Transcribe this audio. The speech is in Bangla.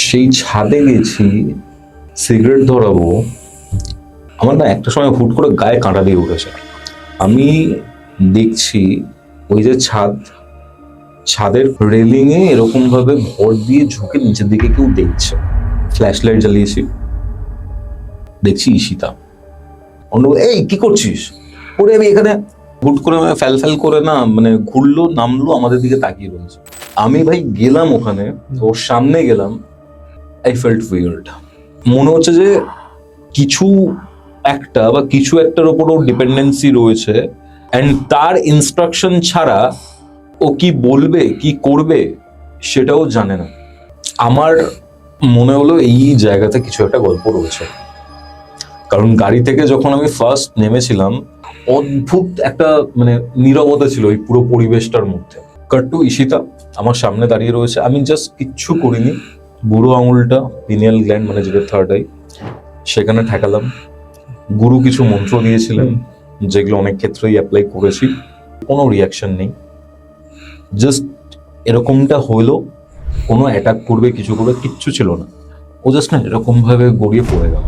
সেই ছাদে গেছি, সিগারেট ধরাবো, আমার না একটা সময় হুট করে গায়ে কাঁটা দিয়ে উঠেছে। আমি দেখছি ওই যে ছাদের রেলিং এ এরকম ভাবে ভর দিয়ে ঝুঁকে নিচের দিকে কেউ দেখছে। ফ্ল্যাশ লাইট জ্বালিয়েছি, দেখছি ঈশিতা। অন্য এই কি করছিস? ওরে আমি এখানে হুট করে ফ্যাল ফ্যাল করে না মানে ঘুরলো, নামলো, আমাদের দিকে তাকিয়ে রয়েছে। আমি ভাই গেলাম ওখানে, ওর সামনে গেলাম, আই ফেল্ট উইয়ার্ড। মনে হচ্ছে যে কিছু একটা বা কিছু একটার উপর ওর ডিপেন্ডেন্সি রয়েছে, অ্যান্ড তার ইনস্ট্রাকশন ছাড়া ও কি বলবে কি করবে সেটাও জানে না। আমার মনে হলো এই জায়গাতে কিছু একটা গল্প রয়েছে, কারণ গাড়ি থেকে যখন আমি ফার্স্ট নেমেছিলাম অদ্ভুত একটা মানে নীরবতা ছিল ওই পুরো পরিবেশটার মধ্যে। কাট্টু ঈশিতা আমার সামনে দাঁড়িয়ে রয়েছে, আমি জাস্ট কিচ্ছু করিনি, বুড়ো আঙুলটা পিনিয়াল গ্ল্যান্ড মানে যেটা থার্ড আই সেখানে ঠেকালাম। গুরু কিছু মন্ত্র দিয়েছিলেন যেগুলো অনেক ক্ষেত্রেই অ্যাপ্লাই করেছি, কোনো রিয়াকশন নেই। জাস্ট এরকমটা হইলো, কোনো অ্যাটাক করবে কিছু করবে কিচ্ছু ছিল না, ও জাস্ট না এরকম ভাবে গড়িয়ে পড়ে গেল।